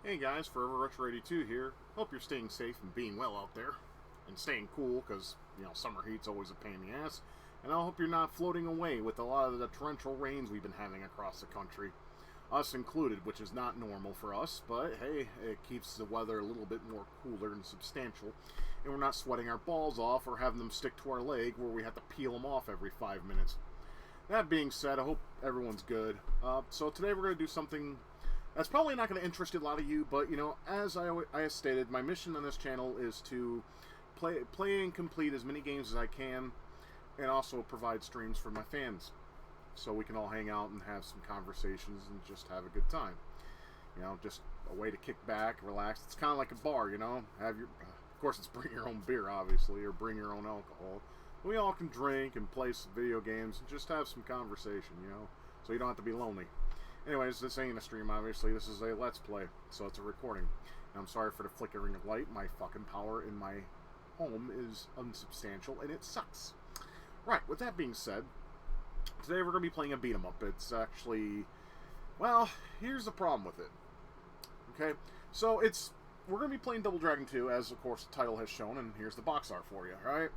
Hey guys, Forever Retro 82 here. Hope you're staying safe and being well out there. And staying cool, because, summer heat's always a pain in the ass. And I hope you're not floating away with a lot of the torrential rains we've been having across the country. Us included, which is not normal for us, but hey, it keeps the weather a little bit more cooler and substantial. And we're not sweating our balls off or having them stick to our leg where we have to peel them off every 5 minutes. That being said, I hope everyone's good. So today we're going to do something that's probably not going to interest a lot of you, but, as I stated, my mission on this channel is to play and complete as many games as I can, and also provide streams for my fans, so we can all hang out and have some conversations and just have a good time. Just a way to kick back, relax. It's kind of like a bar, have your, of course it's bring your own beer, obviously, or bring your own alcohol. We all can drink and play some video games and just have some conversation, so you don't have to be lonely. Anyways, this ain't a stream, obviously. This is a Let's Play, so it's a recording. And I'm sorry for the flickering of light. My fucking power in my home is unsubstantial, and it sucks. Right, with that being said, today we're going to be playing a beat-em-up. It's actually, well, here's the problem with it. Okay, so we're going to be playing Double Dragon 2, as of course the title has shown, and here's the box art for you, alright?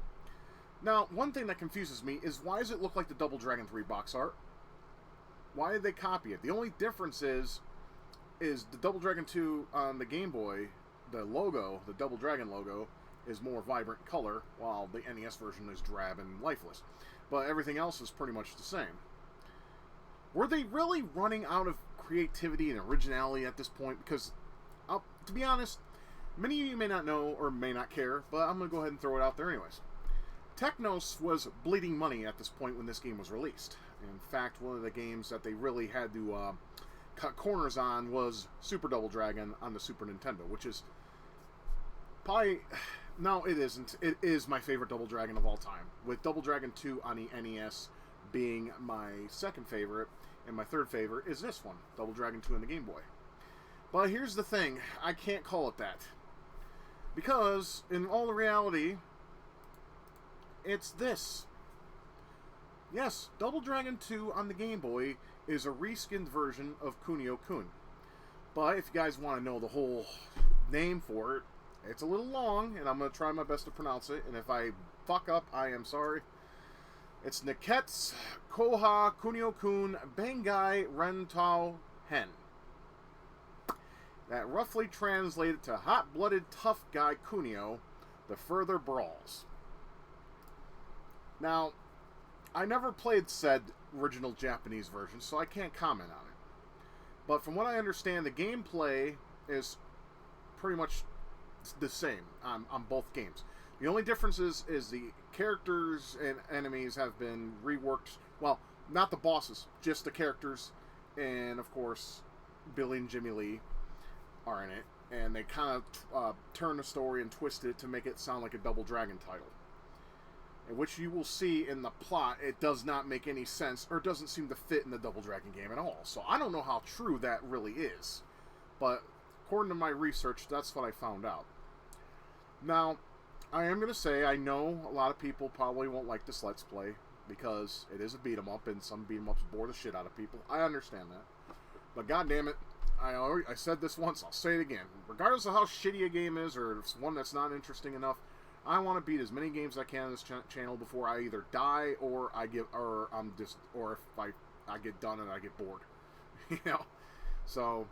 Now, one thing that confuses me is why does it look like the Double Dragon 3 box art? Why did they copy it? The only difference is the Double Dragon 2 on the Game Boy, the logo, the Double Dragon logo, is more vibrant color, while the NES version is drab and lifeless. But everything else is pretty much the same. Were they really running out of creativity and originality at this point? Because, to be honest, many of you may not know or may not care, but I'm going to go ahead and throw it out there anyways. Technos was bleeding money at this point when this game was released. In fact, one of the games that they really had to cut corners on was Super Double Dragon on the Super Nintendo, which is probably... No, it isn't. It is my favorite Double Dragon of all time, with Double Dragon 2 on the NES being my second favorite, and my third favorite is this one, Double Dragon 2 on the Game Boy. But here's the thing, I can't call it that. Because, in all the reality, it's this. Yes, Double Dragon 2 on the Game Boy is a reskinned version of Kunio-kun. But if you guys want to know the whole name for it, it's a little long, and I'm going to try my best to pronounce it, and if I fuck up, I am sorry. It's Nekketsu Kōha Kunio-kun Bangai Rantō Hen. That roughly translated to Hot-Blooded Tough Guy Kunio, the Further Brawls. Now, I never played said original Japanese version, so I can't comment on it. But from what I understand, the gameplay is pretty much the same on both games. The only difference is the characters and enemies have been reworked. Well, not the bosses, just the characters. And, of course, Billy and Jimmy Lee are in it. And they kind of turn the story and twist it to make it sound like a Double Dragon title. Which you will see in the plot, it does not make any sense, or doesn't seem to fit in the Double Dragon game at all. So I don't know how true that really is. But according to my research, that's what I found out. Now, I am going to say, I know a lot of people probably won't like this Let's Play, because it is a beat-em-up, and some beat-em-ups bore the shit out of people. I understand that. But goddammit, I said this once, I'll say it again. Regardless of how shitty a game is, or if it's one that's not interesting enough, I want to beat as many games as I can on this channel before I either die or I if I get done and I get bored. So,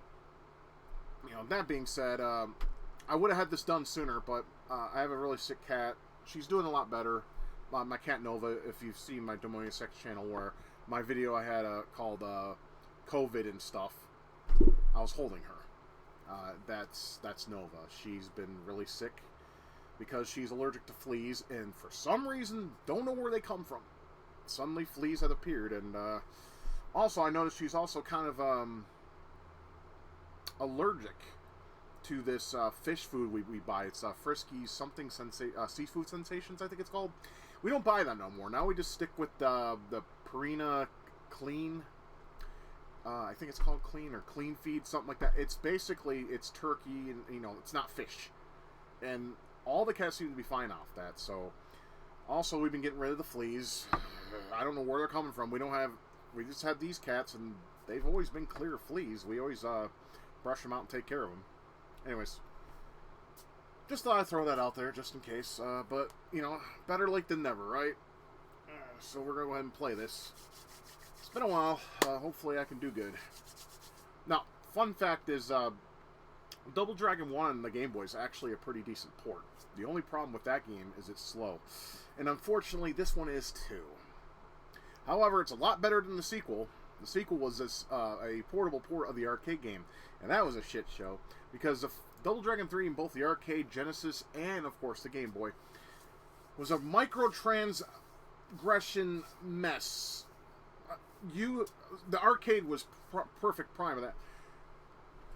that being said, I would have had this done sooner, but I have a really sick cat. She's doing a lot better. My cat Nova, if you've seen my Demonius Sex channel, where my video I had called COVID and stuff, I was holding her. That's Nova. She's been really sick because she's allergic to fleas, and for some reason, don't know where they come from. Suddenly, fleas have appeared, and also, I noticed she's also kind of allergic to this fish food we buy. It's Frisky's something Seafood Sensations, I think it's called. We don't buy that no more. Now we just stick with the Purina Clean. I think it's called Clean or Clean Feed, something like that. It's basically, it's turkey, and, it's not fish. And all the cats seem to be fine off that, so... Also, we've been getting rid of the fleas. I don't know where they're coming from. We just have these cats, and they've always been clear of fleas. We always brush them out and take care of them. Anyways, just thought I'd throw that out there just in case. But, you know, better late than never, right? So we're going to go ahead and play this. It's been a while. Hopefully I can do good. Now, fun fact is, Double Dragon 1 on the Game Boy is actually a pretty decent port. The only problem with that game is it's slow. And unfortunately, this one is too. However, it's a lot better than the sequel. The sequel was a portable port of the arcade game. And that was a shit show. Because Double Dragon 3 in both the arcade, Genesis, and of course the Game Boy was a microtransgression mess. The arcade was perfect prime of that.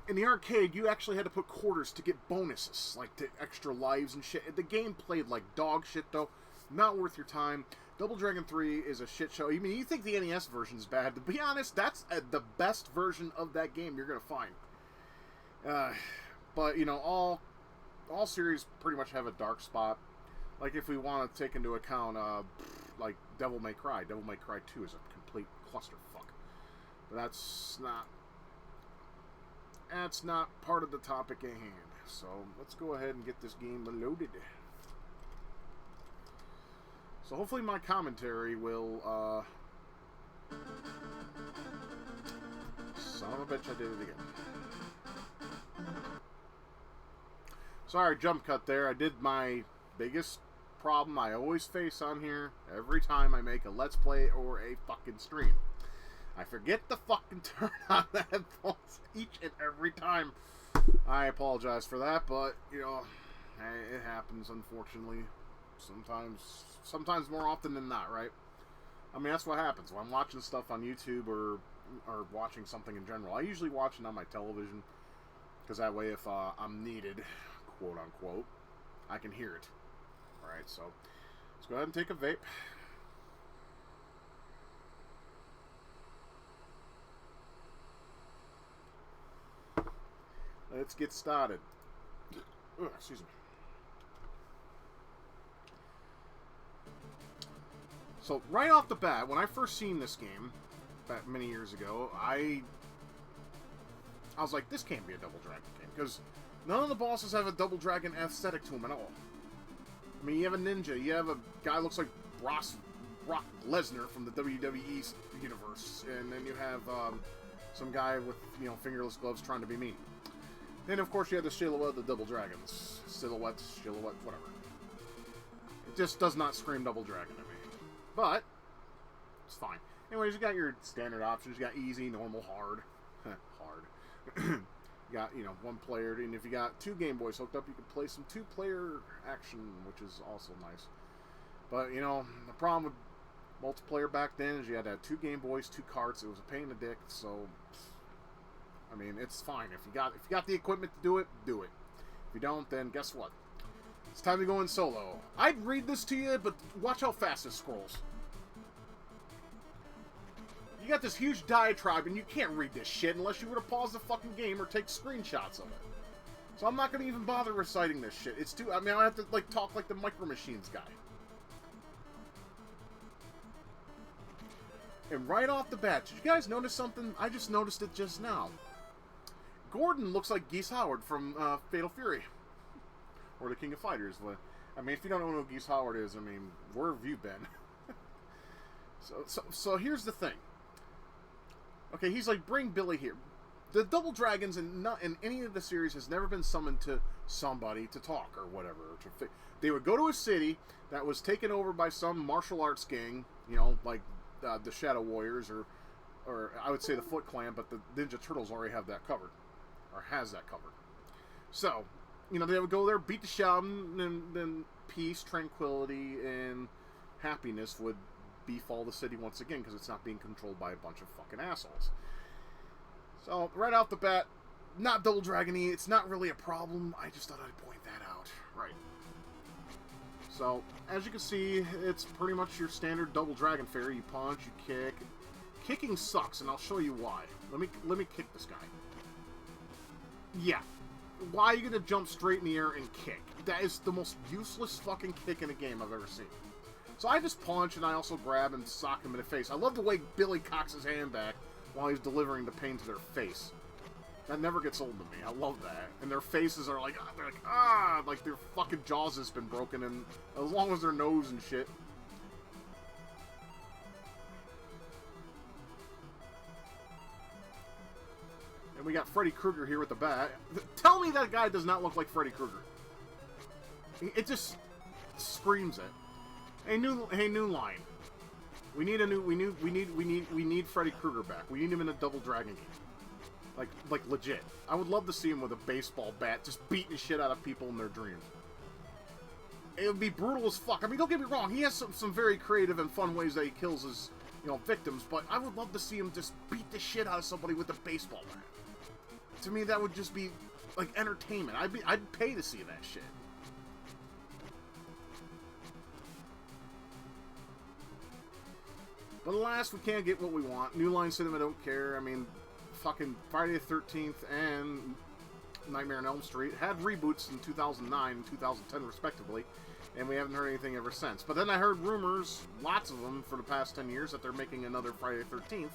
In the arcade, you actually had to put quarters to get bonuses, like the extra lives and shit. The game played like dog shit, though. Not worth your time. Double Dragon 3 is a shit show. I mean, you think the NES version is bad. To be honest, that's the best version of that game you're going to find. But, you know, all series pretty much have a dark spot. Like, if we want to take into account, like, Devil May Cry. Devil May Cry 2 is a complete clusterfuck. But that's not part of the topic at hand. So, let's go ahead and get this game loaded. So, hopefully my commentary will, son of a bitch, I did it again. Sorry, jump cut there. I did my biggest problem I always face on here every time I make a Let's Play or a fucking stream. I forget to fucking turn on the headphones each and every time. I apologize for that, but, you know, it happens, unfortunately. Sometimes more often than not, right? I mean, that's what happens when I'm watching stuff on YouTube or watching something in general. I usually watch it on my television, because that way if I'm needed, quote unquote, I can hear it. Alright, so let's go ahead and take a vape. Let's get started. Ugh, excuse me. So, right off the bat, when I first seen this game, back many years ago, I was like, this can't be a Double Dragon game, because none of the bosses have a Double Dragon aesthetic to them at all. I mean, you have a ninja, you have a guy who looks like Brock Lesnar from the WWE universe, and then you have some guy with, you know, fingerless gloves trying to be mean. Then, of course, you have the silhouette of the Double Dragons. Silhouette, whatever. It just does not scream Double Dragon to me. But, it's fine. Anyways, you got your standard options. You got easy, normal, hard. Hard. You got, you know, one player. And if you got two Game Boys hooked up, you can play some two-player action, which is also nice. But, you know, the problem with multiplayer back then is you had to have two Game Boys, two carts. It was a pain in the dick, so... I mean, it's fine. If you got the equipment to do it, do it. If you don't, then guess what? It's time to go in solo. I'd read this to you, but watch how fast it scrolls. You got this huge diatribe, and you can't read this shit unless you were to pause the fucking game or take screenshots of it. So I'm not going to even bother reciting this shit. It's too... I mean, I have to, like, talk like the Micro Machines guy. And right off the bat, did you guys notice something? I just noticed it just now. Gordon looks like Geese Howard from Fatal Fury. Or the King of Fighters. I mean, if you don't know who Geese Howard is, I mean, where have you been? So here's the thing. Okay, he's like, bring Billy here. The Double Dragons in any of the series has never been summoned to somebody to talk or whatever. They would go to a city that was taken over by some martial arts gang, you know, like the Shadow Warriors or I would say the Foot Clan, but the Ninja Turtles already have that covered. Or has that covered. So, you know, they would go there, beat the shit out of them, and then peace, tranquility, and happiness would befall the city once again, because it's not being controlled by a bunch of fucking assholes. So, right off the bat, not Double Dragon-y, it's not really a problem, I just thought I'd point that out. Right. So, as you can see, it's pretty much your standard Double Dragon fare. You punch, you kick. Kicking sucks, and I'll show you why. Let me kick this guy. Yeah. Why are you going to jump straight in the air and kick? That is the most useless fucking kick in a game I've ever seen. So I just punch, and I also grab and sock him in the face. I love the way Billy cocks his hand back while he's delivering the pain to their face. That never gets old to me. I love that. And their faces are like, like their fucking jaws has been broken, and as long as their nose and shit. And we got Freddy Krueger here with the bat. Tell me that guy does not look like Freddy Krueger. It just screams it. Hey, new line. We need a new. We need Freddy Krueger back. We need him in a Double Dragon game. Like legit. I would love to see him with a baseball bat, just beating the shit out of people in their dreams. It would be brutal as fuck. I mean, don't get me wrong. He has some very creative and fun ways that he kills his, victims. But I would love to see him just beat the shit out of somebody with a baseball bat. To me, that would just be like entertainment. I'd pay to see that shit. But alas, we can't get what we want. New Line Cinema don't care. I mean, fucking Friday the 13th and Nightmare on Elm Street had reboots in 2009 and 2010 respectively, and we haven't heard anything ever since. But then I heard rumors, lots of them for the past 10 years, that they're making another Friday the 13th.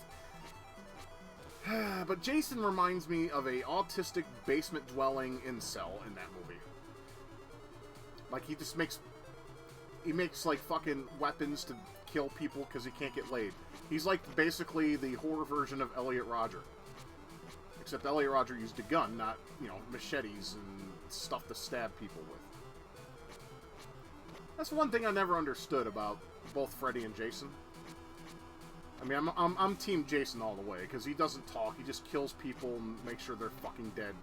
But Jason reminds me of a autistic basement-dwelling incel in that movie. Like, he makes like fucking weapons to kill people because he can't get laid. He's like basically the horror version of Elliot Rodger. Except Elliot Rodger used a gun, not, machetes and stuff to stab people with. That's one thing I never understood about both Freddy and Jason. I mean, I'm Team Jason all the way, because he doesn't talk, he just kills people and makes sure they're fucking dead.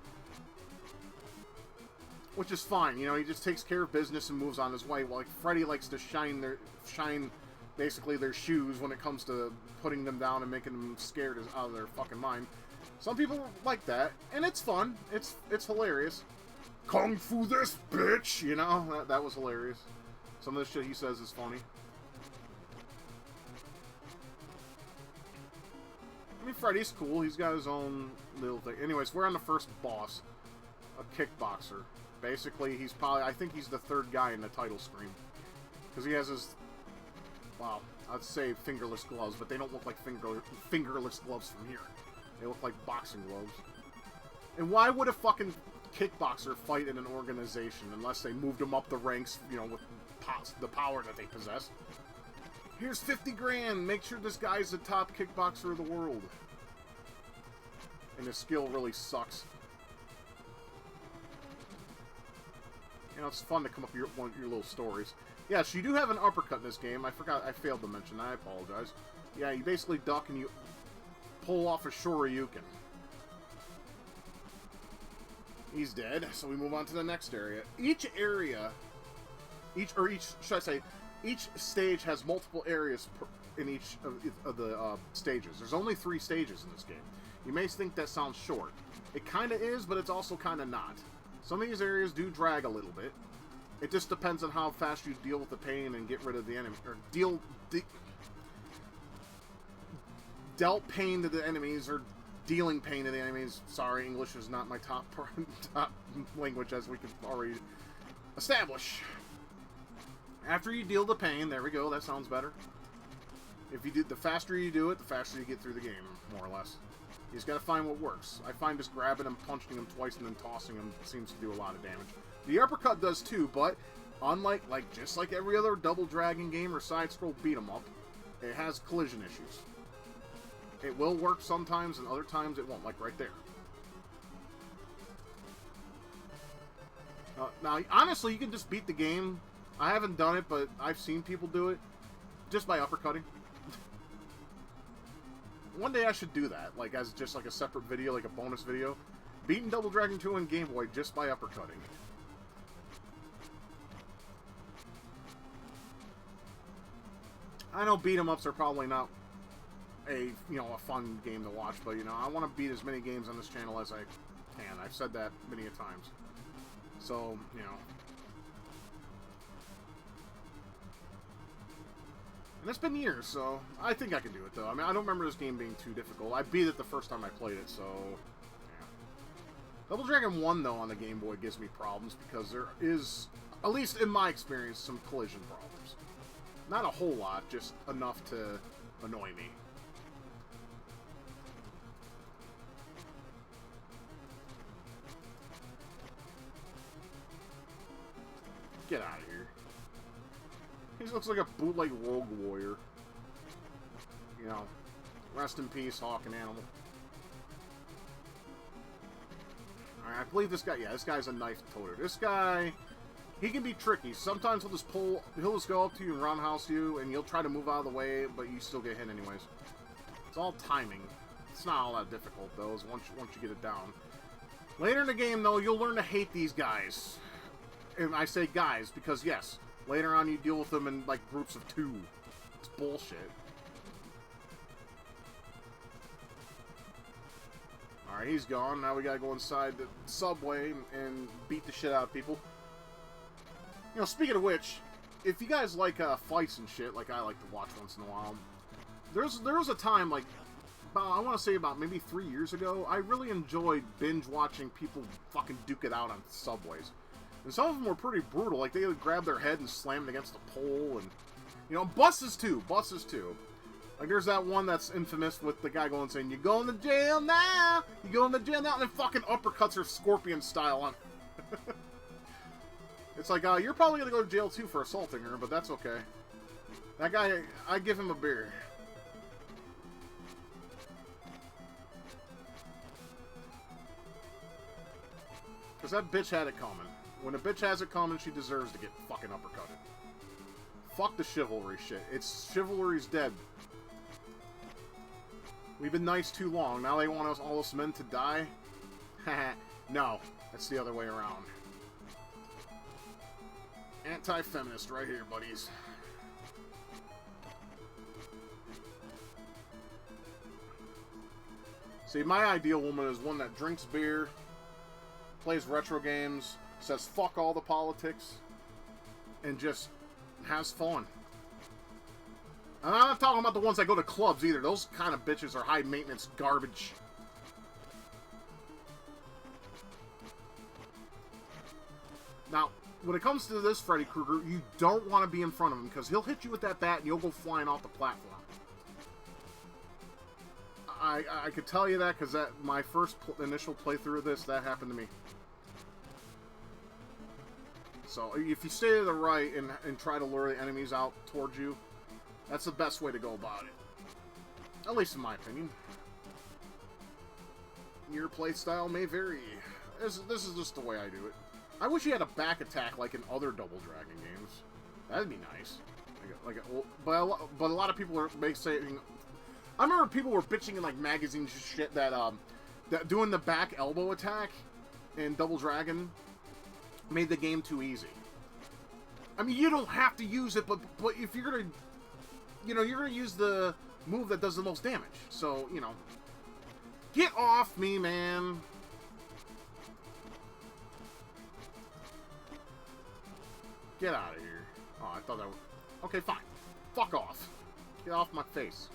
Which is fine, he just takes care of business and moves on his way, while like, Freddy likes to shine basically their shoes when it comes to putting them down and making them scared out of their fucking mind. Some people like that, and it's fun, it's hilarious. Kung Fu this, bitch! That was hilarious. Some of the shit he says is funny. I mean, Freddy's cool. He's got his own little thing. Anyways, we're on the first boss. A Kickboxer. Basically, I think he's the third guy in the title screen. Because he has his, well, I'd say fingerless gloves, but they don't look like fingerless gloves from here. They look like boxing gloves. And why would a fucking Kickboxer fight in an organization unless they moved him up the ranks, with the power that they possess? Here's 50 grand. Make sure this guy's the top kickboxer of the world. And his skill really sucks. It's fun to come up with one of your little stories. Yeah, so you do have an uppercut in this game. I failed to mention that. I apologize. Yeah, you basically duck and you pull off a Shoryuken. He's dead, so we move on to the next area. Each stage has multiple areas in each of the stages. There's only 3 stages in this game. You may think that sounds short. It kind of is, but it's also kind of not. Some of these areas do drag a little bit. It just depends on how fast you deal with the pain and get rid of the enemy, or dealt pain to the enemies, or dealing pain to the enemies. Sorry, English is not my top language, as we can already establish. After you deal the pain, there we go, that sounds better. The faster you do it, the faster you get through the game, more or less. You just gotta find what works. I find just grabbing him, punching him twice, and then tossing him seems to do a lot of damage. The uppercut does too, but unlike, just like every other Double Dragon game or side-scroll beat-em-up, it has collision issues. It will work sometimes, and other times it won't, like right there. Now, honestly, you can just beat the game. I haven't done it, but I've seen people do it just by uppercutting. One day I should do that, as just a separate video, a bonus video. Beating Double Dragon 2 on Game Boy just by uppercutting. I know beat-em-ups are probably not a fun game to watch, but I want to beat as many games on this channel as I can. I've said that many a times. So, And it's been years, so I think I can do it, though. I mean, I don't remember this game being too difficult. I beat it the first time I played it, so yeah. Double Dragon 1, though, on the Game Boy gives me problems because there is, at least in my experience, some collision problems. Not a whole lot, just enough to annoy me. Get out of here. He looks like a bootleg rogue warrior. You know, rest in peace, Hawk and Animal. Alright, I believe this guy, yeah, this guy's a knife toter. This guy, he can be tricky. Sometimes he'll just go up to you and roundhouse you, and you'll try to move out of the way, but you still get hit anyways. It's all timing. It's not all that difficult, though, once you get it down. Later in the game, though, you'll learn to hate these guys. And I say guys, because yes, later on you deal with them in, like, groups of 2. It's bullshit. Alright, he's gone. Now we gotta go inside the subway and beat the shit out of people. You know, speaking of which, if you guys like fights and shit, like I like to watch once in a while, there was a time, like, I want to say about maybe 3 years ago, I really enjoyed binge-watching people fucking duke it out on subways. And some of them were pretty brutal, like they would grab their head and slam it against a pole, and, you know, buses too. Like, there's that one that's infamous with the guy going saying, "You going to jail now! You going to jail now!" And then fucking uppercuts her Scorpion style on. It's like, you're probably going to go to jail too for assaulting her, but that's okay. That guy, I give him a beer. Because that bitch had it coming. When a bitch has it coming, she deserves to get fucking uppercutted. Fuck the chivalry shit. Chivalry's dead. We've been nice too long. Now they want us, all us men to die? No. That's the other way around. Anti-feminist right here, buddies. See, my ideal woman is one that drinks beer, plays retro games, says fuck all the politics, and just has fun. And I'm not talking about the ones that go to clubs either. Those kind of bitches are high-maintenance garbage. Now, when it comes to this Freddy Krueger, you don't want to be in front of him, because he'll hit you with that bat and you'll go flying off the platform. I could tell you that, because my first initial playthrough of this, that happened to me. So, if you stay to the right and try to lure the enemies out towards you, that's the best way to go about it. At least in my opinion. Your playstyle may vary. This is just the way I do it. I wish you had a back attack like in other Double Dragon games. That'd be nice. But a lot of people are saying... I remember people were bitching in like magazines and shit that doing the back elbow attack in Double Dragon made the game too easy. I mean, you don't have to use it, but if you're gonna, you know, you're gonna use the move that does the most damage. So, you know, get off me, man. Get out of here. Oh, I thought that was... Okay, fine. Fuck off. Get off my face.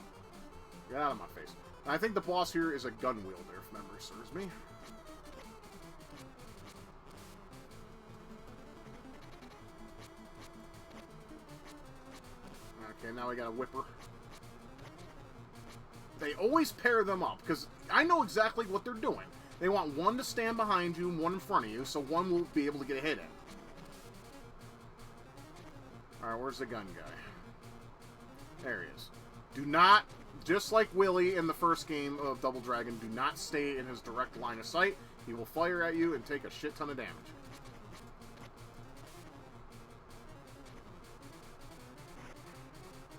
Get out of my face. And I think the boss here is a gun wielder, if memory serves me. Okay, now we got a whipper. They always pair them up, because I know exactly what they're doing. They want one to stand behind you and one in front of you, so one will be able to get a hit in. Alright, where's the gun guy? There he is. Do not, just like Willy in the first game of Double Dragon, do not stay in his direct line of sight. He will fire at you and take a shit ton of damage.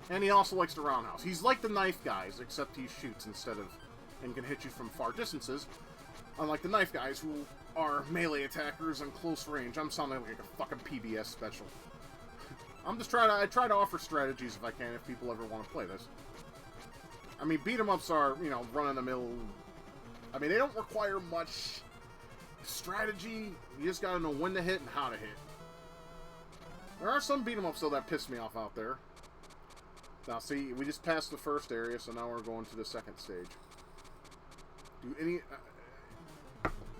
And he also likes to roundhouse. He's like the knife guys, except he shoots instead of... and can hit you from far distances. Unlike the knife guys, who are melee attackers on close range. I'm sounding like a fucking PBS special. I'm just trying to... I try to offer strategies if I can, if people ever want to play this. I mean, beat-em-ups are, you know, run-of-the-mill... I mean, they don't require much strategy. You just gotta know when to hit and how to hit. There are some beat-em-ups, though, that piss me off out there. Now, see, we just passed the first area, so now we're going to the second stage. Do any...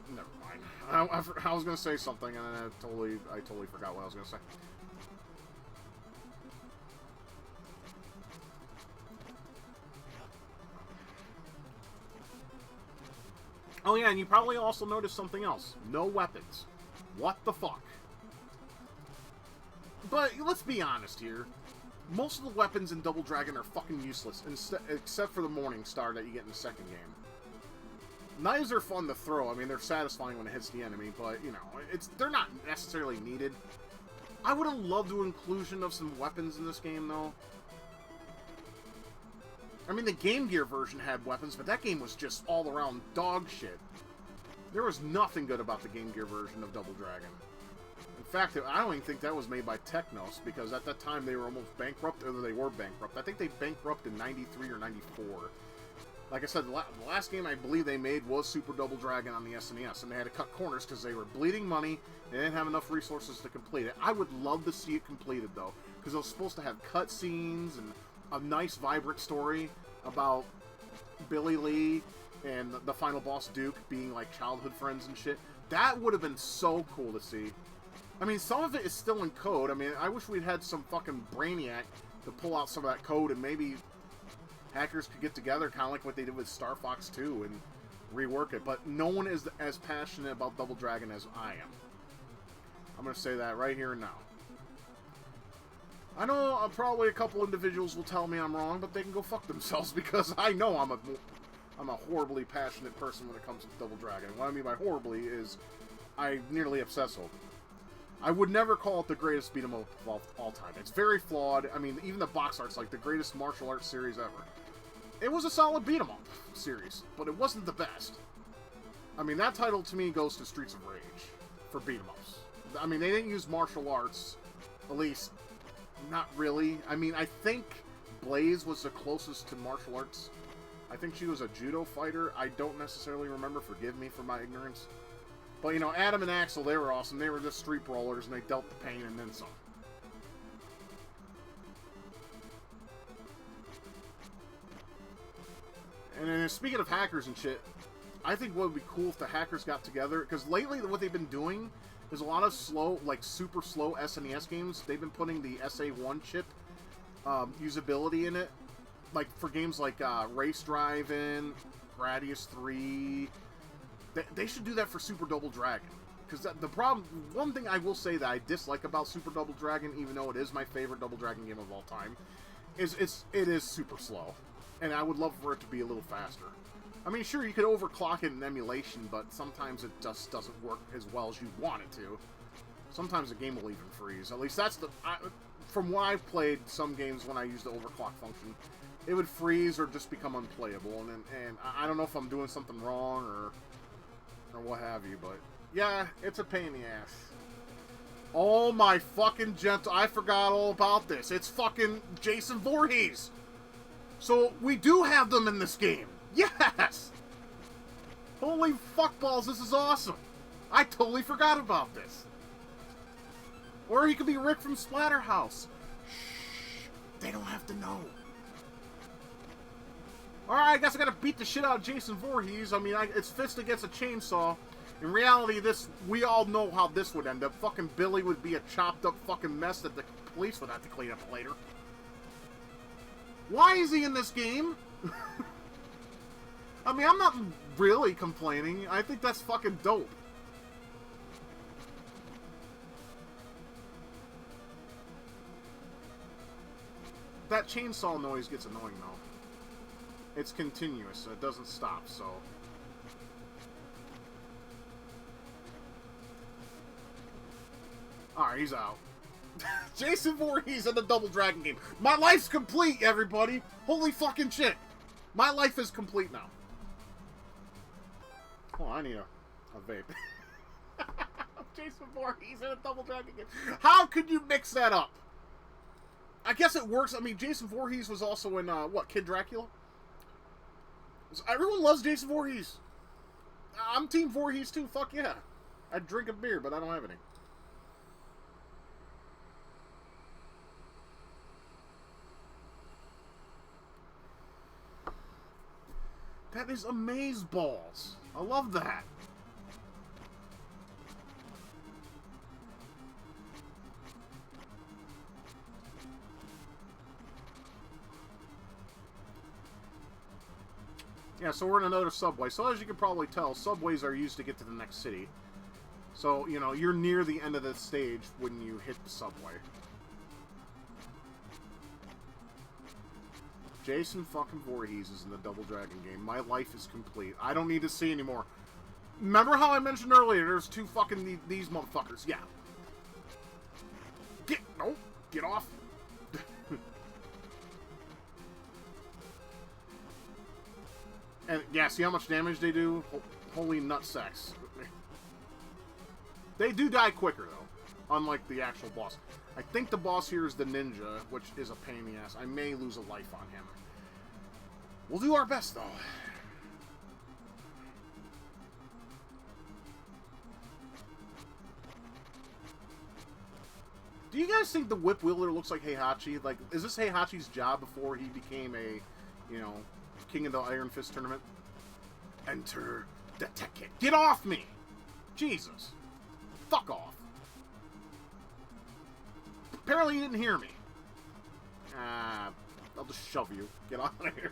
never mind. I was going to say something, and then I totally forgot what I was going to say. Oh yeah, and you probably also noticed something else. No weapons. What the fuck? But let's be honest here. Most of the weapons in Double Dragon are fucking useless, except for the Morning Star that you get in the second game. Knives are fun to throw. I mean, they're satisfying when it hits the enemy, but, you know, they're not necessarily needed. I would have loved the inclusion of some weapons in this game, though. I mean, the Game Gear version had weapons, but that game was just all-around dog shit. There was nothing good about the Game Gear version of Double Dragon. In fact, I don't even think that was made by Technos, because at that time they were almost bankrupt, or they were bankrupt. I think they bankrupted in 93 or 94. Like I said, the last game I believe they made was Super Double Dragon on the SNES, and they had to cut corners because they were bleeding money, and they didn't have enough resources to complete it. I would love to see it completed, though, because it was supposed to have cutscenes and a nice, vibrant story about Billy Lee and the final boss Duke being like childhood friends and shit. That would have been so cool to see. I mean, some of it is still in code. I mean, I wish we'd had some fucking brainiac to pull out some of that code, and maybe hackers could get together, kind of like what they did with Star Fox 2, and rework it. But no one is as passionate about Double Dragon as I am. I'm going to say that right here and now. I know probably a couple individuals will tell me I'm wrong, but they can go fuck themselves, because I know I'm a horribly passionate person when it comes to Double Dragon. What I mean by horribly is I nearly obsess over it. I would never call it the greatest beat 'em up of all time. It's very flawed. I mean, even the box art's like the greatest martial arts series ever. It was a solid beat 'em up series, but it wasn't the best. I mean, that title to me goes to Streets of Rage for beat 'em ups. I mean, they didn't use martial arts, at least not really. I mean, I think Blaze was the closest to martial arts. I think she was a judo fighter. I don't necessarily remember. Forgive me for my ignorance. But, you know, Adam and Axel, they were awesome. They were just street brawlers, and they dealt the pain and then some. And then, speaking of hackers and shit, I think what would be cool if the hackers got together, because lately what they've been doing is a lot of slow, like super slow SNES games. They've been putting the SA1 chip usability in it. Like, for games like Race Driving, Gradius 3... They should do that for Super Double Dragon. Because the problem... One thing I will say that I dislike about Super Double Dragon, even though it is my favorite Double Dragon game of all time, is it is super slow. And I would love for it to be a little faster. I mean, sure, you could overclock it in emulation, but sometimes it just doesn't work as well as you want it to. Sometimes the game will even freeze. At least that's the... from what I've played some games when I use the overclock function, it would freeze or just become unplayable. And I don't know if I'm doing something wrong or what have you, but yeah, it's a pain in the ass. Oh my fucking gentle... I forgot all about this. It's fucking Jason Voorhees. So we do have them in this game. Yes! Holy fuckballs, this is awesome. I totally forgot about this. Or he could be Rick from Splatterhouse. Shh, they don't have to know. Alright, I guess I gotta beat the shit out of Jason Voorhees. I mean, it's fist against a chainsaw. In reality, we all know how this would end up. Fucking Billy would be a chopped up fucking mess that the police would have to clean up later. Why is he in this game? I mean, I'm not really complaining. I think that's fucking dope. That chainsaw noise gets annoying, though. It's continuous, so it doesn't stop, so... Alright, he's out. Jason Voorhees in the Double Dragon game. My life's complete, everybody! Holy fucking shit! My life is complete now. Oh, I need a vape. Jason Voorhees in a Double Dragon game. How could you mix that up? I guess it works. I mean, Jason Voorhees was also in, what, Kid Dracula? Everyone loves Jason Voorhees. I'm Team Voorhees too. Fuck yeah. I'd drink a beer, but I don't have any. That is amazeballs. I love that. Yeah, so we're in another subway. So as you can probably tell, subways are used to get to the next city. So, you know, you're near the end of the stage when you hit the subway. Jason fucking Voorhees is in the Double Dragon game. My life is complete. I don't need to see anymore. Remember how I mentioned earlier, there's two fucking these motherfuckers? Yeah. Get off. And, yeah, see how much damage they do? Holy nutsacks. They do die quicker, though. Unlike the actual boss. I think the boss here is the ninja, which is a pain in the ass. I may lose a life on him. We'll do our best, though. Do you guys think the Whip Wielder looks like Heihachi? Like, is this Heihachi's job before he became a, you know, King of the Iron Fist tournament? Enter the Tekken. Get off me! Jesus. Fuck off. Apparently you didn't hear me. I'll just shove you. Get out of here.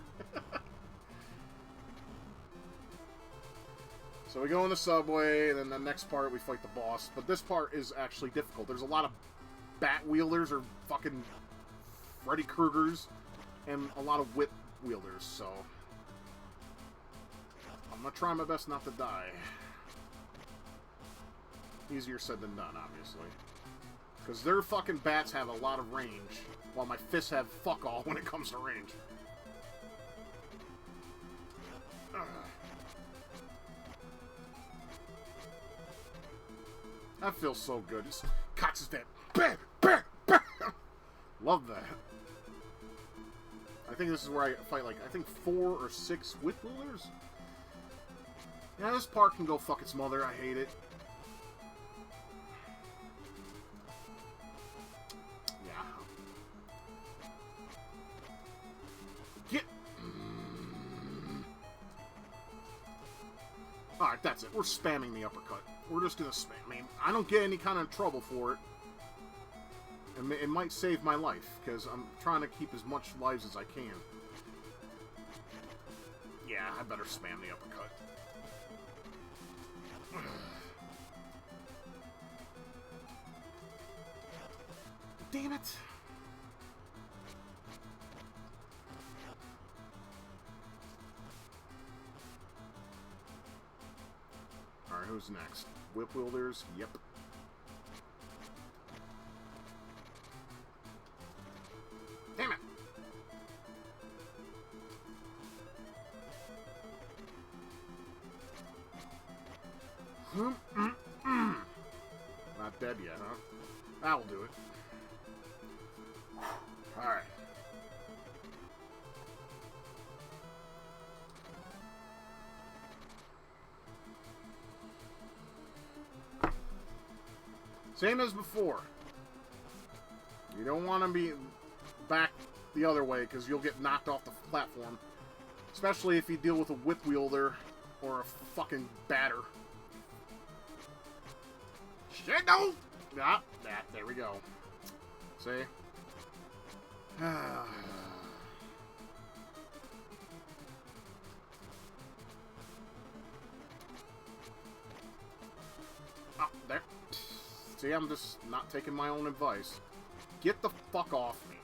So we go in the subway, and then the next part we fight the boss. But this part is actually difficult. There's a lot of bat wielders or fucking Freddy Kruegers, and a lot of whip wielders, so I'm gonna try my best not to die. Easier said than done, obviously. Because their fucking bats have a lot of range, while my fists have fuck all when it comes to range. That feels so good. Just cocks his that. Love that. I think this is where I fight, like, I think 4 or 6 whip wielders. Yeah, this part can go fuck its mother. I hate it. Alright, that's it. We're spamming the uppercut. We're just gonna spam. I mean, I don't get any kind of trouble for it. It might save my life, because I'm trying to keep as much lives as I can. Yeah, I better spam the uppercut. Damn it! Alright, who's next? Whip wielders? Yep. Damn it! Not dead yet, huh? That'll do it. Alright. Same as before. You don't want to be back the other way, because you'll get knocked off the platform. Especially if you deal with a whip wielder or a fucking batter. Shit, no! Ah, there we go. See? Oh, there. See, I'm just not taking my own advice. Get the fuck off me.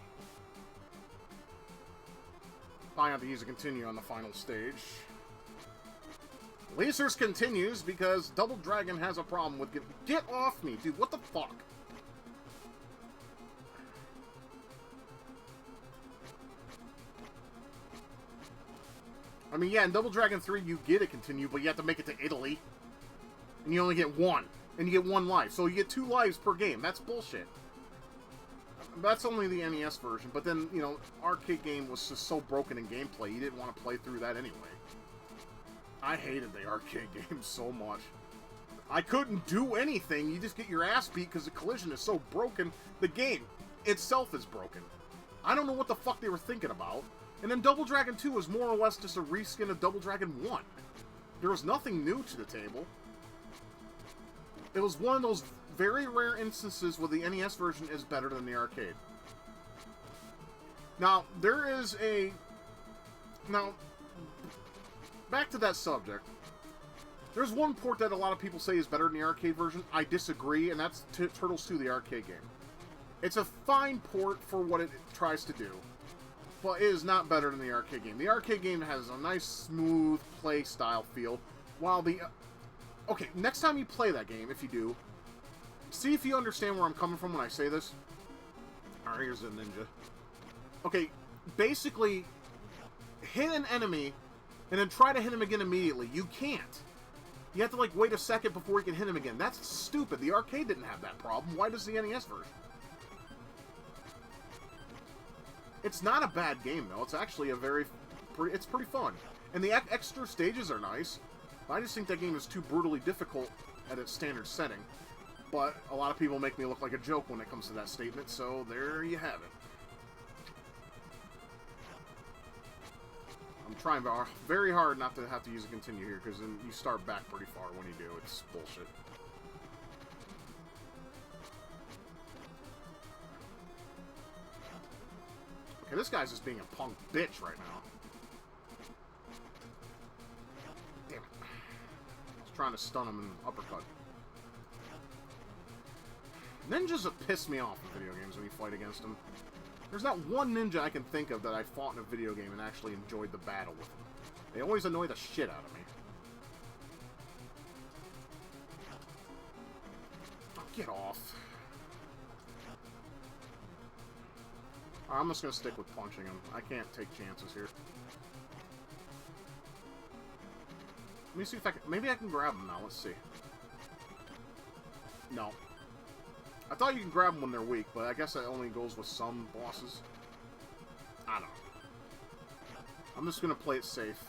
Probably have to use a continue on the final stage. Lasers continues because Double Dragon has a problem with get off me, dude. What the fuck? I mean, yeah, in Double Dragon 3 you get a continue, but you have to make it to Italy. And you only get 1. And you get 1 life. So you get 2 lives per game. That's bullshit. That's only the NES version. But then, you know, arcade game was just so broken in gameplay, you didn't want to play through that anyway. I hated the arcade game so much. I couldn't do anything. You just get your ass beat because the collision is so broken. The game itself is broken. I don't know what the fuck they were thinking about. And then Double Dragon 2 was more or less just a reskin of Double Dragon 1. There was nothing new to the table. It was one of those very rare instances where the NES version is better than the arcade. Now, there is a... Now, back to that subject. There's one port that a lot of people say is better than the arcade version. I disagree, and that's Turtles 2, the arcade game. It's a fine port for what it tries to do, but it is not better than the arcade game. The arcade game has a nice, smooth play style feel, while the... Okay, next time you play that game, if you do, see if you understand where I'm coming from when I say this. Alright, here's a ninja. Okay, basically, hit an enemy, and then try to hit him again immediately. You can't. You have to, like, wait a second before you can hit him again. That's stupid. The arcade didn't have that problem. Why does the NES version? It's not a bad game, though. It's actually a it's pretty fun. And the extra stages are nice. I just think that game is too brutally difficult at its standard setting. But a lot of people make me look like a joke when it comes to that statement, so there you have it. I'm trying very hard not to have to use a continue here, because then you start back pretty far when you do. It's bullshit. Okay, this guy's just being a punk bitch right now. Damn it. I was trying to stun him and uppercut. Ninjas have pissed me off in video games when you fight against them. There's not one ninja I can think of that I fought in a video game and actually enjoyed the battle with them. They always annoy the shit out of me. Oh, get off. I'm just going to stick with punching him. I can't take chances here. Let me see if I can... Maybe I can grab him now. Let's see. No. I thought you can grab them when they're weak, but I guess that only goes with some bosses. I don't know. I'm just going to play it safe.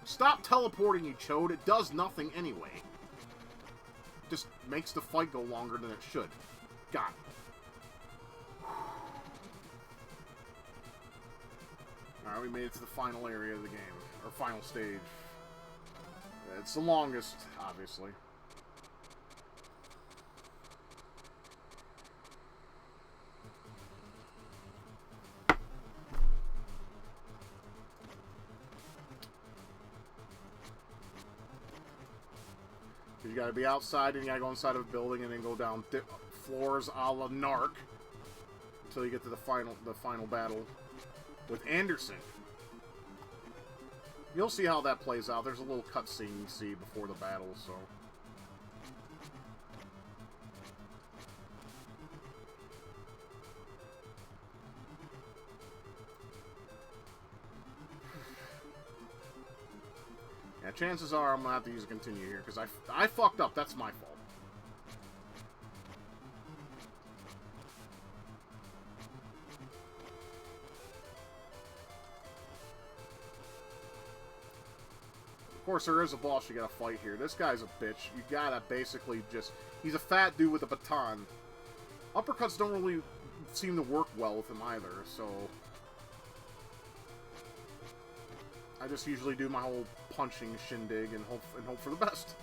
Stop teleporting, you chode. It does nothing anyway. Just makes the fight go longer than it should. Got it. Alright, we made it to the final area of the game. Or final stage. It's the longest, obviously. You gotta be outside, and you gotta go inside of a building, and then go down floors a la Narc until you get to the final battle with Anderson. You'll see how that plays out. There's a little cutscene you see before the battle, so. Yeah, chances are I'm gonna have to use a continue here, because I fucked up. That's my fault. Of course, there is a boss you gotta fight here. This guy's a bitch. You gotta basically just... He's a fat dude with a baton. Uppercuts don't really seem to work well with him either, so... I just usually do my whole punching shindig and hope for the best.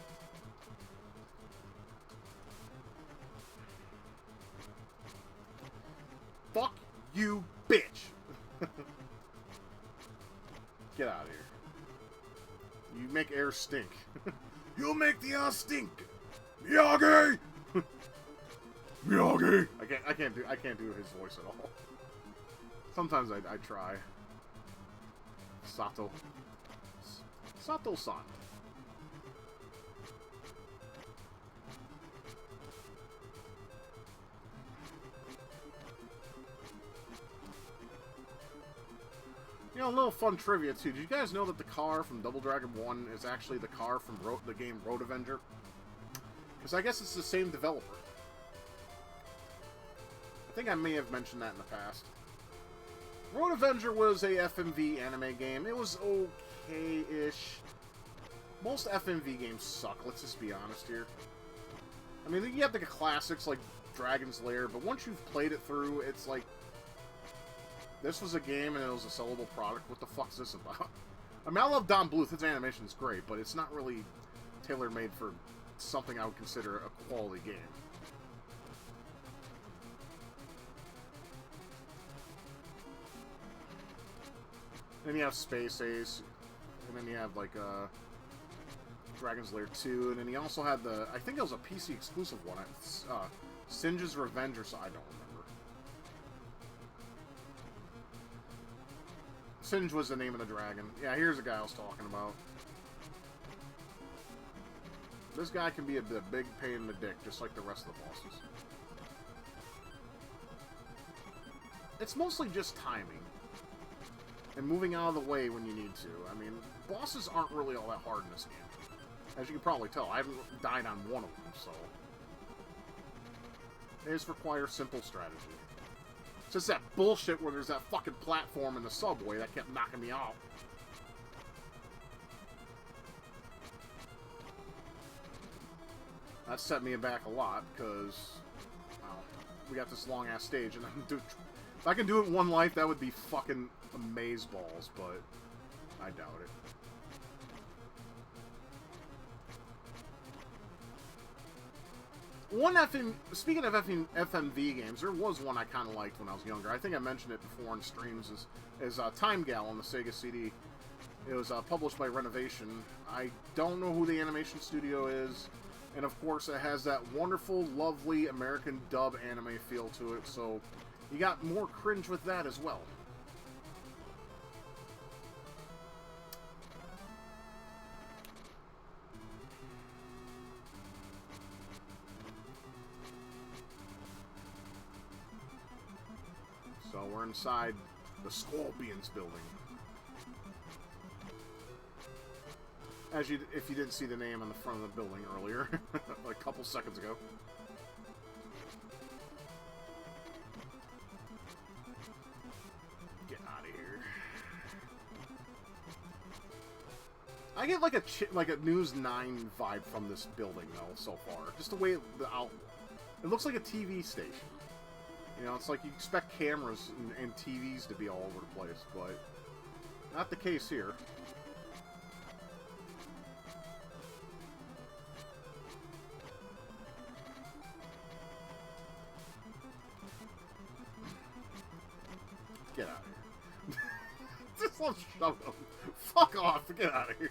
Fuck you, bitch! Get out of here. You make air stink. You'll make the air stink! Miyagi! Miyagi! I can't do his voice at all. Sometimes I try. Sato-san. You know, a little fun trivia, too. Did you guys know that the car from Double Dragon 1 is actually the car from the game Road Avenger? Because I guess it's the same developer. I think I may have mentioned that in the past. Road Avenger was a FMV anime game. It was okay-ish. Most FMV games suck, let's just be honest here. I mean, you have the classics like Dragon's Lair, but once you've played it through, it's like... This was a game and it was a sellable product. What the fuck is this about? I mean, I love Don Bluth. His animation is great, but it's not really tailor-made for something I would consider a quality game. Then you have Space Ace, and then you have, like, Dragon's Lair 2, and then he also had the, I think it was a PC exclusive one, Singe's Revenge or so, I don't remember. Singe was the name of the dragon. Yeah, here's the guy I was talking about. This guy can be a big pain in the dick, just like the rest of the bosses. It's mostly just timing. And moving out of the way when you need to. I mean, bosses aren't really all that hard in this game. As you can probably tell, I haven't died on one of them, so... They just require simple strategy. It's just that bullshit where there's that fucking platform in the subway that kept knocking me out. That set me back a lot, because... Well, we got this long-ass stage, and if I can do it in one life, that would be fucking amazeballs, but I doubt it. Speaking of FMV games, there was one I kind of liked when I was younger. I think I mentioned it before on streams, is Time Gal on the Sega CD. It was published by Renovation. I don't know who the animation studio is, and of course it has that wonderful, lovely American dub anime feel to it, so you got more cringe with that as well. So we're inside the Scorpions building. If you didn't see the name on the front of the building earlier, like a couple seconds ago. Get out of here. I get like a News 9 vibe from this building though so far. Just the way it looks like a TV station. You know, it's like you expect cameras and TVs to be all over the place, but not the case here. Get out of here. Just let's shove them. Fuck off. Get out of here.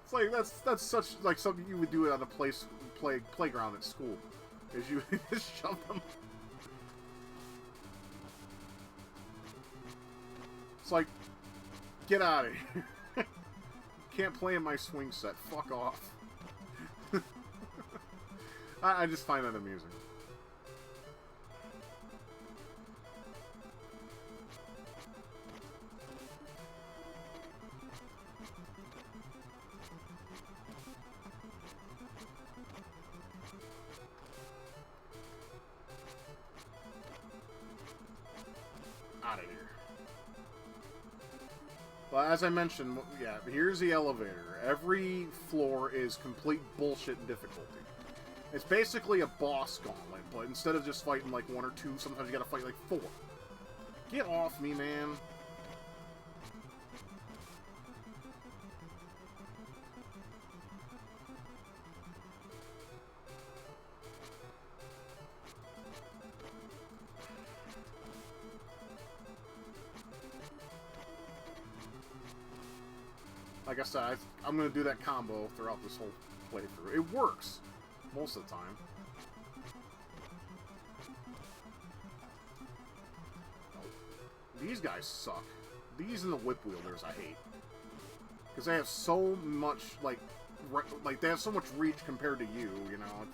It's like, that's such, like, something you would do on a playground at school. Is you just shove them. It's like, get out of here. Can't play in my swing set. Fuck off. I just find that amusing. Out of here. Well, as I mentioned, yeah, here's the elevator. Every floor is complete bullshit and difficulty. It's basically a boss gauntlet, but instead of just fighting like 1 or 2, sometimes you gotta fight like 4. Get off me, man. Like I said, I'm going to do that combo throughout this whole playthrough. It works most of the time. Oh, these guys suck. These and the whip wielders I hate. Because they have so much, like they have so much reach compared to you, you know.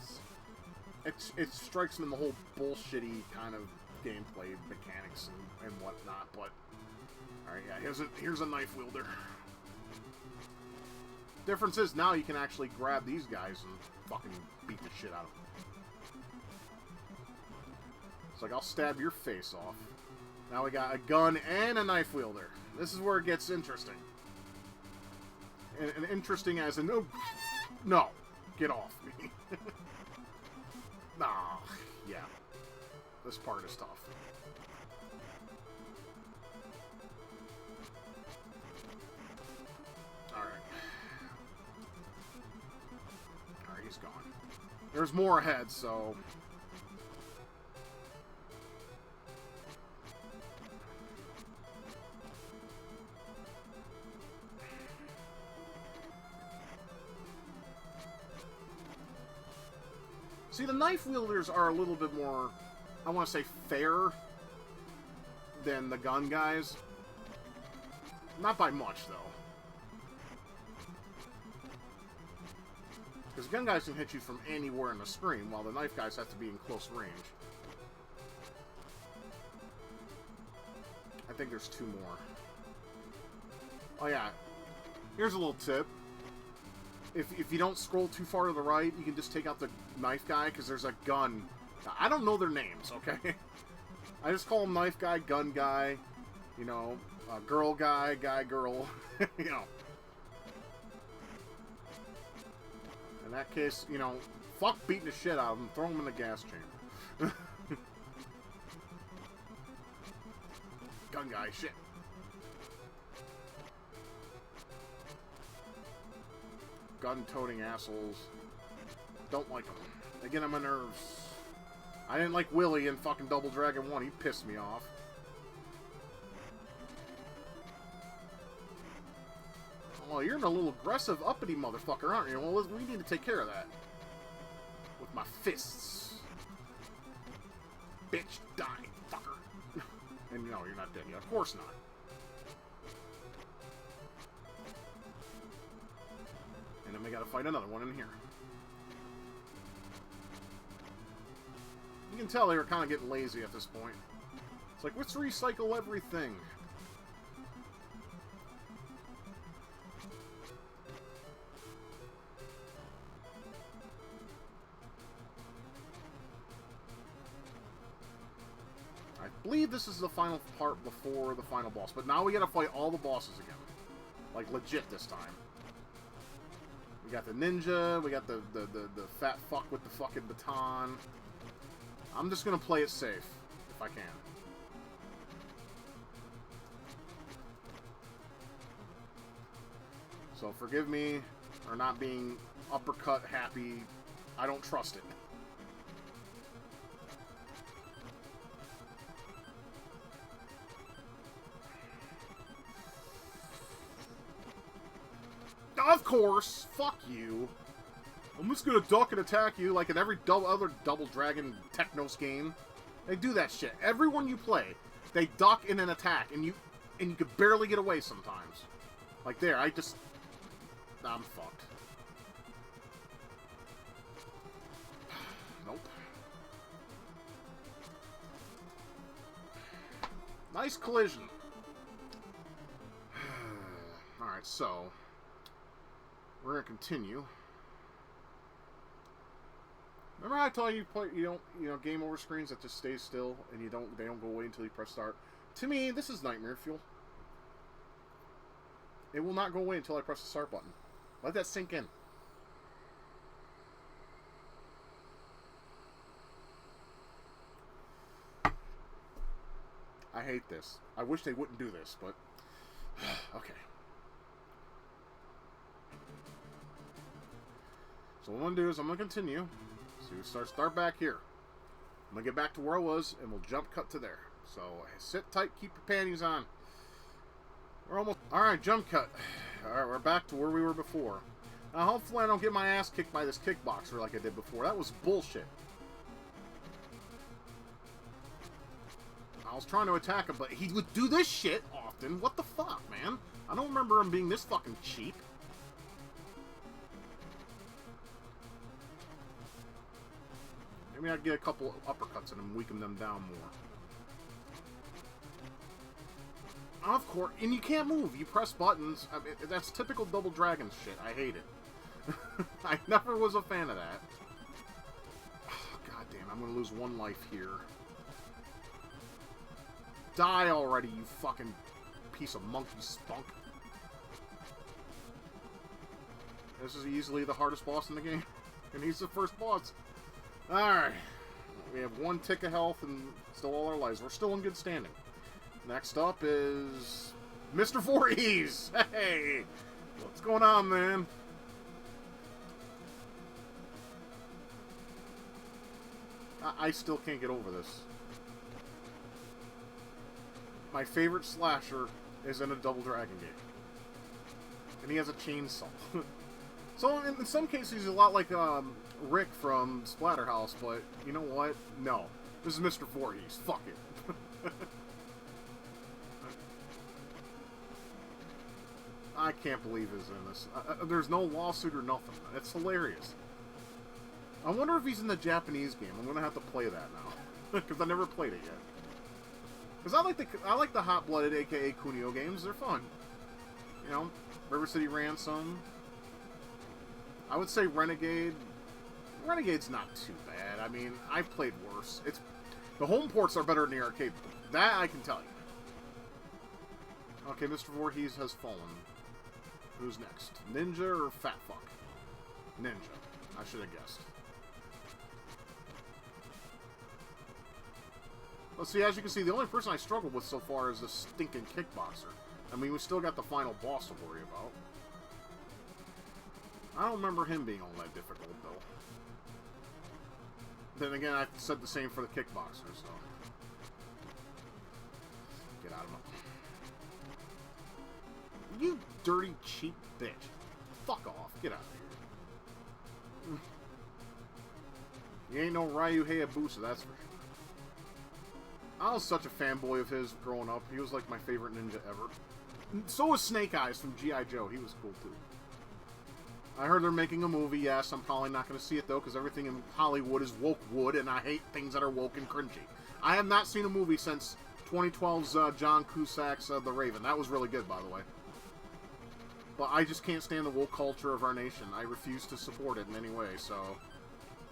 It strikes me in the whole bullshitty kind of gameplay mechanics and whatnot, but... Alright, yeah, here's a knife wielder. Difference is now you can actually grab these guys and fucking beat the shit out of them. It's like, I'll stab your face off. Now we got a gun and a knife wielder. This is where it gets interesting. And interesting as in, no, get off me. Nah, yeah. This part is tough. He's gone. There's more ahead, so... See, the knife wielders are a little bit more, I want to say, fair than the gun guys. Not by much, though. Because gun guys can hit you from anywhere in the screen, while the knife guys have to be in close range. I think there's 2 more. Oh yeah, here's a little tip. If you don't scroll too far to the right, you can just take out the knife guy, because there's a gun. I don't know their names, okay? I just call them knife guy, gun guy, you know, girl guy, guy girl, you know. In that case, you know, fuck beating the shit out of them, throw them in the gas chamber. Gun guy, shit. Gun-toting assholes. Don't like them. They get on my nerves. I didn't like Willie in fucking Double Dragon 1. He pissed me off. Well, you're a little aggressive, uppity motherfucker, aren't you? Well, we need to take care of that. With my fists. Bitch, die, fucker. And no, you're not dead yet. Of course not. And then we gotta fight another one in here. You can tell they were kind of getting lazy at this point. It's like, let's recycle everything. I believe this is the final part before the final boss, but now we gotta fight all the bosses again. Like, legit this time. We got the ninja, we got the fat fuck with the fucking baton. I'm just gonna play it safe, if I can. So forgive me for not being uppercut happy. I don't trust it. Of course! Fuck you! I'm just gonna duck and attack you like in every other Double Dragon Technos game. They do that shit. Everyone you play, they duck in an attack, and you could barely get away sometimes. Like there, I'm fucked. Nope. Nice collision. Alright, so we're gonna continue. Remember how I told you game over screens that just stay still and they don't go away until you press start? To me, this is nightmare fuel. It will not go away until I press the start button. Let that sink in. I hate this. I wish they wouldn't do this, but okay. So what I'm going to do is I'm going to continue. So start back here. I'm going to get back to where I was, and we'll jump cut to there. So sit tight, keep your panties on. We're almost... Alright, jump cut. Alright, we're back to where we were before. Now hopefully I don't get my ass kicked by this kickboxer like I did before. That was bullshit. I was trying to attack him, but he would do this shit often. What the fuck, man? I don't remember him being this fucking cheap. Maybe I'd get a couple uppercuts in him, weaken them down more. Of course, and you can't move. You press buttons. I mean, that's typical Double Dragon shit. I hate it. I never was a fan of that. Oh, God damn, I'm going to lose one life here. Die already, you fucking piece of monkey spunk. This is easily the hardest boss in the game. And he's the first boss. Alright. We have one tick of health and still all our lives. We're still in good standing. Next up is Mr. Voorhees. Hey! What's going on, man? I still can't get over this. My favorite slasher is in a Double Dragon game. And he has a chainsaw. So, in some cases, he's a lot like Rick from Splatterhouse, but you know what? No. This is Mr. Voorhees. Fuck it. I can't believe he's in this. There's no lawsuit or nothing. It's hilarious. I wonder if he's in the Japanese game. I'm gonna have to play that now. Because I never played it yet. Because I like the hot-blooded, aka Kunio games. They're fun. You know, River City Ransom. I would say Renegade. Renegade's not too bad. I mean, I've played worse. The home ports are better than the arcade. That I can tell you. Okay, Mr. Voorhees has fallen. Who's next? Ninja or Fat Fuck? Ninja. I should have guessed. Well, see, as you can see, the only person I struggled with so far is the stinking Kickboxer. I mean, we still got the final boss to worry about. I don't remember him being all that difficult, though. Then again, I said the same for the Kickboxer, so... Get out of my... You dirty, cheap bitch. Fuck off. Get out of here. You ain't no Ryu Hayabusa, that's for sure. I was such a fanboy of his growing up. He was like my favorite ninja ever. So was Snake Eyes from G.I. Joe. He was cool too. I heard they're making a movie. Yes, I'm probably not going to see it though because everything in Hollywood is woke wood and I hate things that are woke and cringy. I have not seen a movie since 2012's John Cusack's The Raven. That was really good, by the way. But I just can't stand the woke culture of our nation. I refuse to support it in any way, so...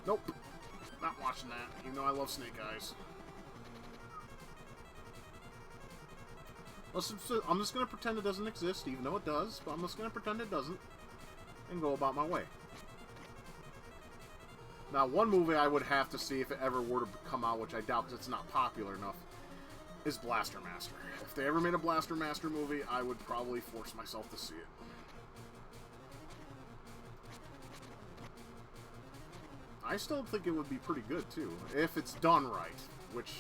Nope. Not watching that, even though I love Snake Eyes. I'm just going to pretend it doesn't exist, even though it does, but I'm just going to pretend it doesn't, and go about my way. Now, one movie I would have to see if it ever were to come out, which I doubt because it's not popular enough, is Blaster Master. If they ever made a Blaster Master movie, I would probably force myself to see it. I still think it would be pretty good, too, if it's done right, which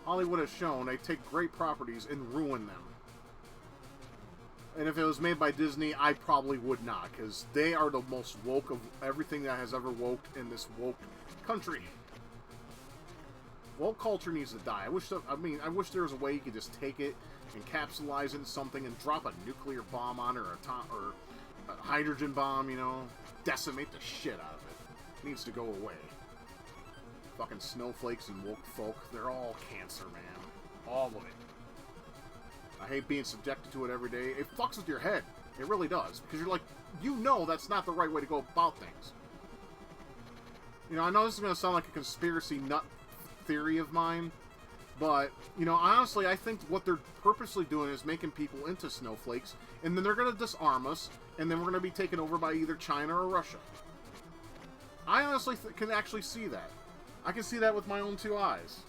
Hollywood has shown. They take great properties and ruin them. And if it was made by Disney, I probably would not, because they are the most woke of everything that has ever woke in this woke country. Woke culture needs to die. I wish there was a way you could just take it, encapsulize it in something, and drop a nuclear bomb on it, or a hydrogen bomb, you know, decimate the shit out of it. It needs to go away. Fucking snowflakes and woke folk, they're all cancer, man. All of it. I hate being subjected to it every day. It fucks with your head. It really does. Because you're like, you know that's not the right way to go about things. You know, I know this is going to sound like a conspiracy nut theory of mine, but, you know, honestly, I think what they're purposely doing is making people into snowflakes, and then they're going to disarm us, and then we're going to be taken over by either China or Russia. I honestly can actually see that. I can see that with my own two eyes.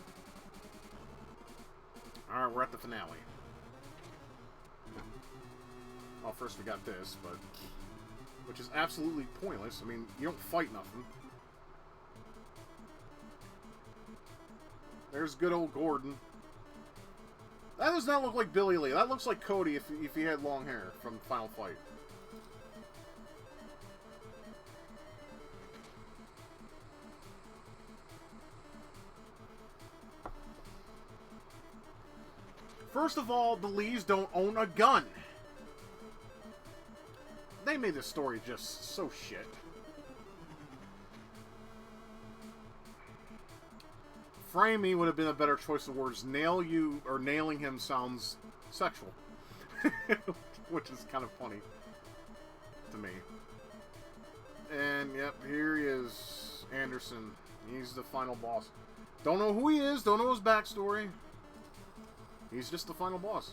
Alright, we're at the finale. Well, first we got this, but... which is absolutely pointless. I mean, you don't fight nothing. There's good old Gordon. That does not look like Billy Lee. That looks like Cody if he had long hair from Final Fight. First of all, the Lees don't own a gun. They made this story just so shit. Framey would have been a better choice of words. Nail you, or nailing him sounds sexual. Which is kind of funny to me. And, yep, here he is. Anderson. He's the final boss. Don't know who he is, don't know his backstory. He's just the final boss.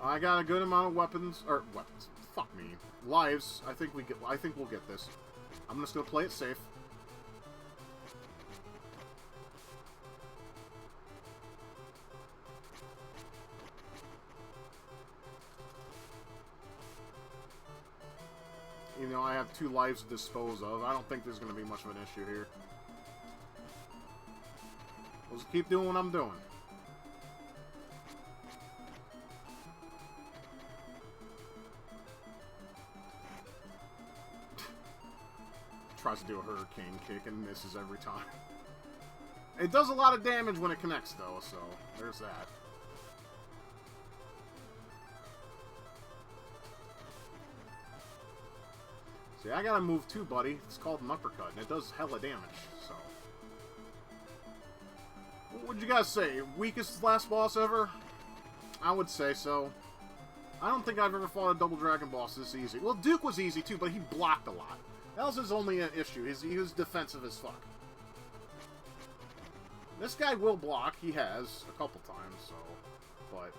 I got a good amount of weapons, fuck me, lives. I think we'll get this. I'm just gonna play it safe. You know, I have 2 lives to dispose of. I don't think there's going to be much of an issue here. We'll just keep doing what I'm doing. tries to do a hurricane kick and misses every time. It does a lot of damage when it connects, though, so there's that. See, I gotta move too, buddy. It's called an uppercut, and it does hella damage, so... What would you guys say? Weakest last boss ever? I would say so. I don't think I've ever fought a Double Dragon boss this easy. Well, Duke was easy, too, but he blocked a lot. That was his only issue. He was defensive as fuck. This guy will block. He has a couple times, so... But...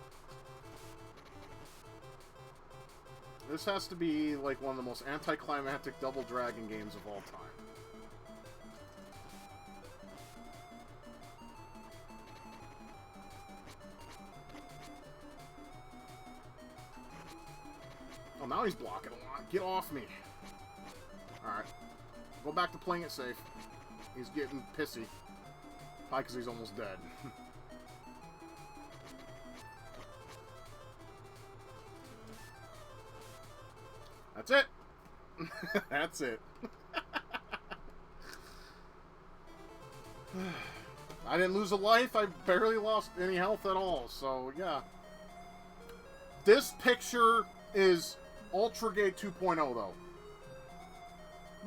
This has to be, like, one of the most anticlimactic Double Dragon games of all time. Oh, now he's blocking a lot. Get off me. Alright. Go back to playing it safe. He's getting pissy. Probably because he's almost dead. That's it. That's it. I didn't lose a life. I barely lost any health at all. So, yeah. This picture is Ultra Gay 2.0, though.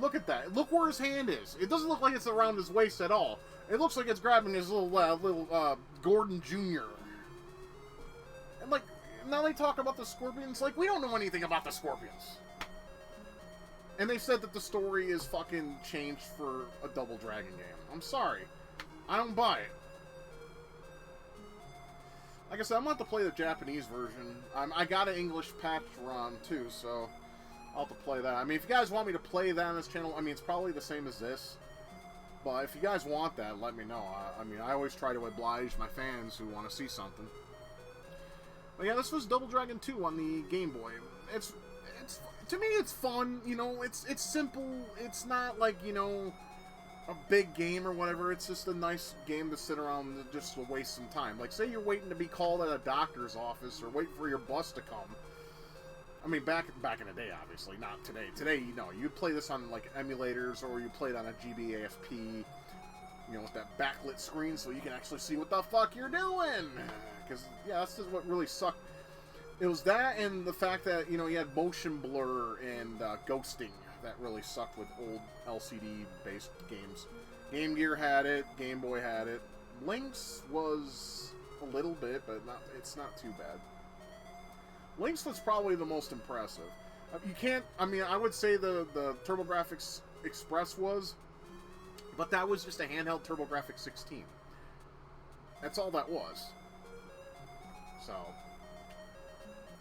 Look at that. Look where his hand is. It doesn't look like it's around his waist at all. It looks like it's grabbing his little Gordon Jr. And, like, now they talk about the Scorpions. Like, we don't know anything about the Scorpions. And they said that the story is fucking changed for a Double Dragon game. I'm sorry. I don't buy it. Like I said, I'm going to have to play the Japanese version. I got an English patch run, too, so I'll have to play that. I mean, if you guys want me to play that on this channel, I mean, it's probably the same as this. But if you guys want that, let me know. I mean, I always try to oblige my fans who want to see something. But yeah, this was Double Dragon 2 on the Game Boy. It's to me, it's fun. You know, it's simple. It's not like, you know, a big game or whatever. It's just a nice game to sit around and just to waste some time. Like, say you're waiting to be called at a doctor's office or wait for your bus to come. I mean, back in the day, obviously, not today. Today, you know, you'd play this on, like, emulators, or you play it on a GBAFP, you know, with that backlit screen so you can actually see what the fuck you're doing. Because, yeah, that's just what really sucked. It was that and the fact that, you know, you had motion blur and ghosting that really sucked with old LCD-based games. Game Gear had it, Game Boy had it. Lynx was a little bit, but it's not too bad. Lynx was probably the most impressive. You can't, I mean, I would say the TurboGrafx Express was, but that was just a handheld TurboGrafx 16. That's all that was. So,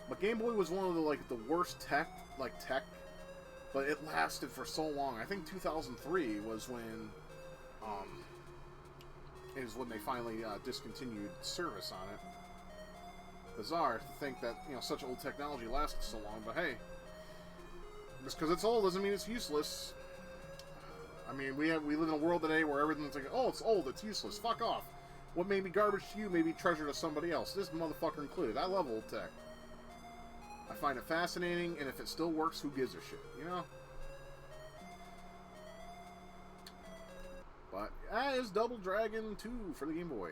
but Game Boy was one of the worst tech, but it lasted for so long. I think 2003 was when, they finally discontinued service on it. Bizarre to think that, you know, such old technology lasted so long, but hey, just because it's old doesn't mean it's useless. I mean, we live in a world today where everything's like, oh, it's old, it's useless, fuck off. What may be garbage to you may be treasure to somebody else. This motherfucker included. I love old tech. I find it fascinating, and if it still works, who gives a shit, you know? But that is Double Dragon 2 for the Game Boy.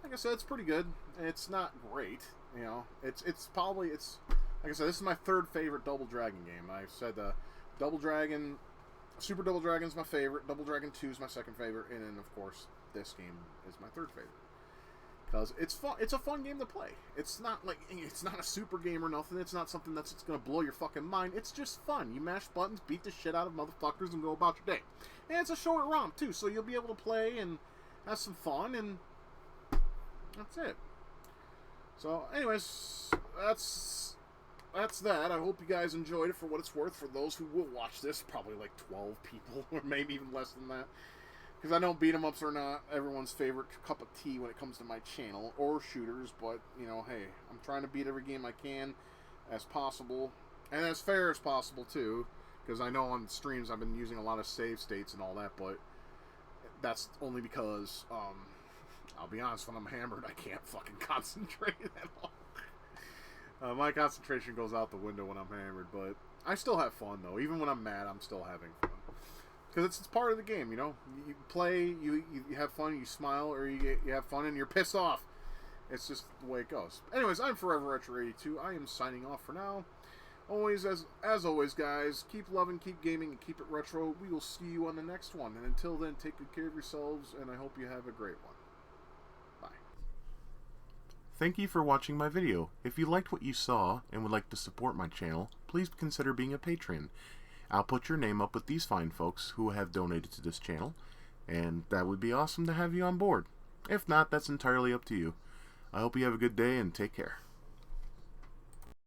Like I said, it's pretty good. It's not great, you know. It's like I said, this is my third favorite Double Dragon game. I said Double Dragon, Super Double Dragon is my favorite. Double Dragon 2 is my second favorite, and then of course this game is my third favorite. Because it's fun. It's a fun game to play. It's not a super game or nothing. It's not something that's going to blow your fucking mind. It's just fun. You mash buttons, beat the shit out of motherfuckers, and go about your day. And it's a short romp too, so you'll be able to play and have some fun, and that's it. So, anyways, that's that. I hope you guys enjoyed it for what it's worth. For those who will watch this, probably like 12 people, or maybe even less than that. Because I know beat-em-ups are not everyone's favorite cup of tea when it comes to my channel, or shooters, but, you know, hey, I'm trying to beat every game I can as possible, and as fair as possible, too, because I know on streams I've been using a lot of save states and all that, but that's only because, I'll be honest, when I'm hammered, I can't fucking concentrate at all. My concentration goes out the window when I'm hammered, but I still have fun, though. Even when I'm mad, I'm still having fun. Because it's part of the game, you know? You play, you have fun, you smile, or you have fun and you're pissed off. It's just the way it goes. Anyways, I'm Forever Retro 82. I am signing off for now. Always, as always, guys, keep loving, keep gaming, and keep it retro. We will see you on the next one. And until then, take good care of yourselves, and I hope you have a great one. Bye. Thank you for watching my video. If you liked what you saw and would like to support my channel, please consider being a patron. I'll put your name up with these fine folks who have donated to this channel, and that would be awesome to have you on board. If not, that's entirely up to you. I hope you have a good day and take care.